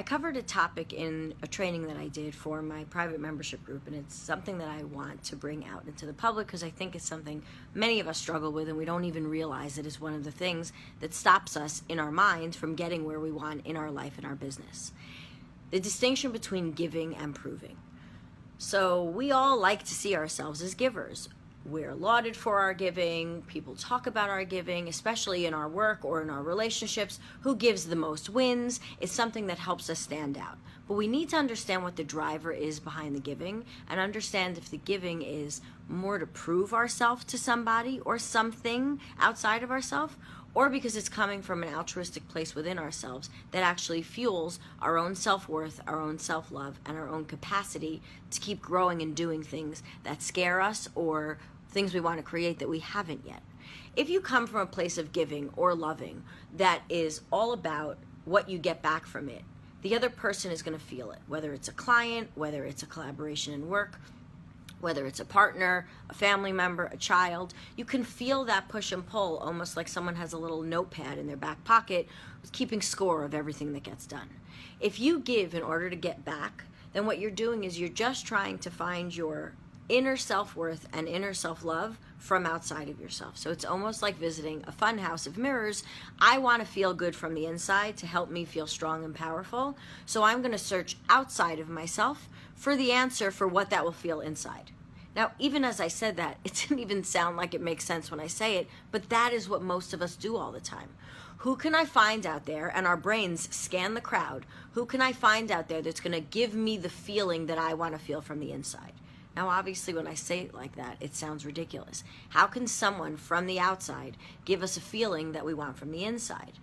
I covered a topic in a training that I did for my private membership group, and it's something that I want to bring out into the public because I think it's something many of us struggle with, and we don't even realize it is one of the things that stops us in our minds from getting where we want in our life and our business. The distinction between giving and proving. So we all like to see ourselves as givers. We're lauded for our giving. People talk about our giving, especially in our work or in our relationships. Who gives the most wins? It's something that helps us stand out. But we need to understand what the driver is behind the giving and understand if the giving is more to prove ourselves to somebody or something outside of ourselves, or because it's coming from an altruistic place within ourselves that actually fuels our own self-worth, our own self-love, and our own capacity to keep growing and doing things that scare us or things we want to create that we haven't yet. If you come from a place of giving or loving that is all about what you get back from it, the other person is going to feel it, whether it's a client, whether it's a collaboration in work, whether it's a partner, a family member, a child. You can feel that push and pull, almost like someone has a little notepad in their back pocket keeping score of everything that gets done. If you give in order to get back, then what you're doing is you're just trying to find your inner self-worth and inner self-love from outside of yourself. So it's almost like visiting a fun house of mirrors. I want to feel good from the inside to help me feel strong and powerful. So I'm going to search outside of myself for the answer for what that will feel inside. Now, even as I said that, it didn't even sound like it makes sense when I say it, but that is what most of us do all the time. Who can I find out there, and our brains scan the crowd, who can I find out there that's going to give me the feeling that I want to feel from the inside? Now, obviously, when I say it like that, it sounds ridiculous. How can someone from the outside give us a feeling that we want from the inside?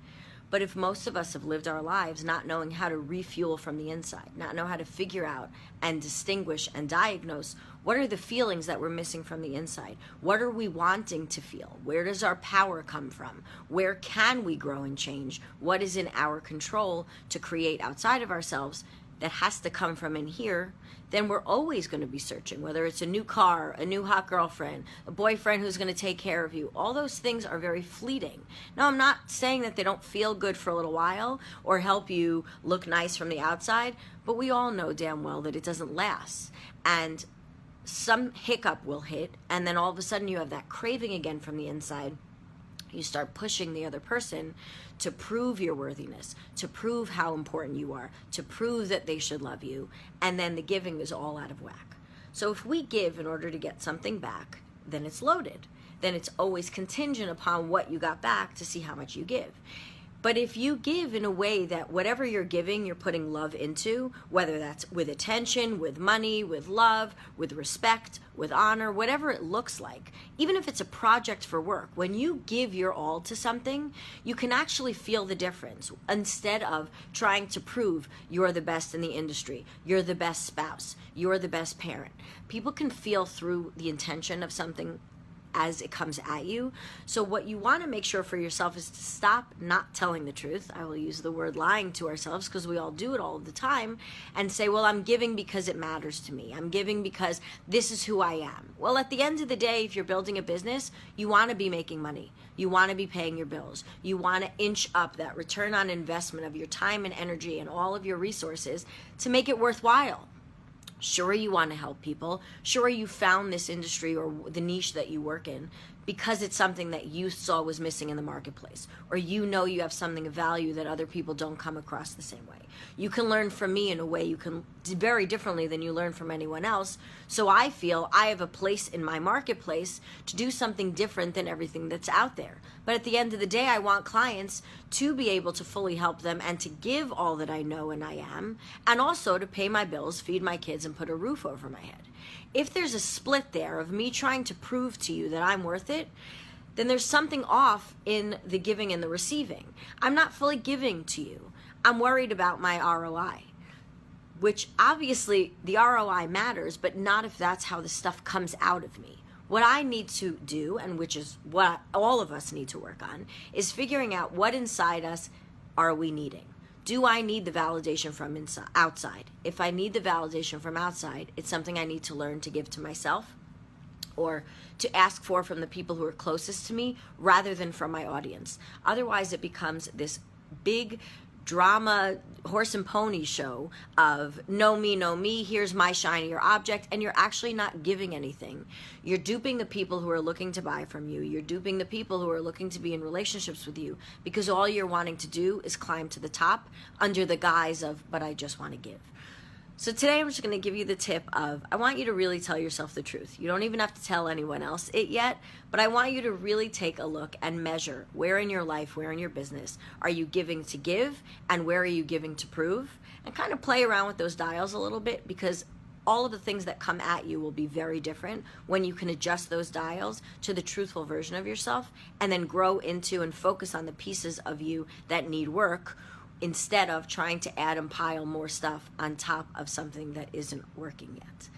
But if most of us have lived our lives not knowing how to refuel from the inside, not know how to figure out and distinguish and diagnose what are the feelings that we're missing from the inside, what are we wanting to feel, where does our power come from, where can we grow and change, what is in our control to create outside of ourselves that has to come from in here, then we're always going to be searching, whether it's a new car, a new hot girlfriend, a boyfriend who's going to take care of you. All those things are very fleeting. Now, I'm not saying that they don't feel good for a little while or help you look nice from the outside, but we all know damn well that it doesn't last. And some hiccup will hit, and then all of a sudden you have that craving again from the inside. You start pushing the other person to prove your worthiness, to prove how important you are, to prove that they should love you, and then the giving is all out of whack. So if we give in order to get something back, then it's loaded. Then it's always contingent upon what you got back to see how much you give. But if you give in a way that whatever you're giving, you're putting love into, whether that's with attention, with money, with love, with respect, with honor, whatever it looks like, even if it's a project for work, when you give your all to something, you can actually feel the difference instead of trying to prove you're the best in the industry, you're the best spouse, you're the best parent. People can feel through the intention of something as it comes at you. So what you want to make sure for yourself is to stop not telling the truth. I will use the word lying to ourselves because we all do it all the time, and say, well, I'm giving because it matters to me. I'm giving because this is who I am. Well, at the end of the day, if you're building a business, you want to be making money. You want to be paying your bills. You want to inch up that return on investment of your time and energy and all of your resources to make it worthwhile. Sure, you want to help people. Sure, you found this industry or the niche that you work in because it's something that you saw was missing in the marketplace, or you know you have something of value that other people don't come across the same way. You can learn from me in a way you can very differently than you learn from anyone else. So I feel I have a place in my marketplace to do something different than everything that's out there. But at the end of the day, I want clients to be able to fully help them and to give all that I know and I am, and also to pay my bills, feed my kids, and put a roof over my head. If there's a split there of me trying to prove to you that I'm worth it, then there's something off in the giving and the receiving. I'm not fully giving to you. I'm worried about my ROI, which obviously the ROI matters, but not if that's how the stuff comes out of me. What I need to do, and which is what all of us need to work on, is figuring out what inside us are we needing. Do I need the validation from outside? If I need the validation from outside, it's something I need to learn to give to myself or to ask for from the people who are closest to me rather than from my audience. Otherwise, it becomes this big drama horse and pony show of know me, here's my shinier object, and you're actually not giving anything. You're duping the people who are looking to buy from you. You're duping the people who are looking to be in relationships with you, because all you're wanting to do is climb to the top under the guise of, but I just want to give. So today I'm just going to give you the tip of, I want you to really tell yourself the truth. You don't even have to tell anyone else it yet, but I want you to really take a look and measure where in your life, where in your business are you giving to give, and where are you giving to prove, and kind of play around with those dials a little bit, because all of the things that come at you will be very different when you can adjust those dials to the truthful version of yourself, and then grow into and focus on the pieces of you that need work, instead of trying to add and pile more stuff on top of something that isn't working yet.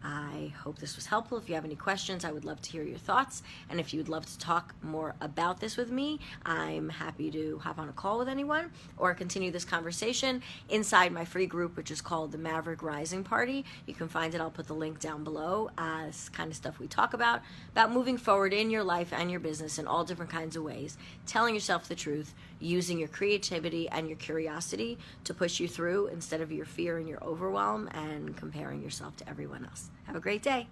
I hope this was helpful. If you have any questions, I would love to hear your thoughts. And if you'd love to talk more about this with me, I'm happy to hop on a call with anyone or continue this conversation inside my free group, which is called the Maverick Rising Party. You can find it. I'll put the link down below. This kind of stuff we talk about moving forward in your life and your business in all different kinds of ways, telling yourself the truth, using your creativity and your curiosity to push you through instead of your fear and your overwhelm and comparing yourself to everyone else. Have a great day.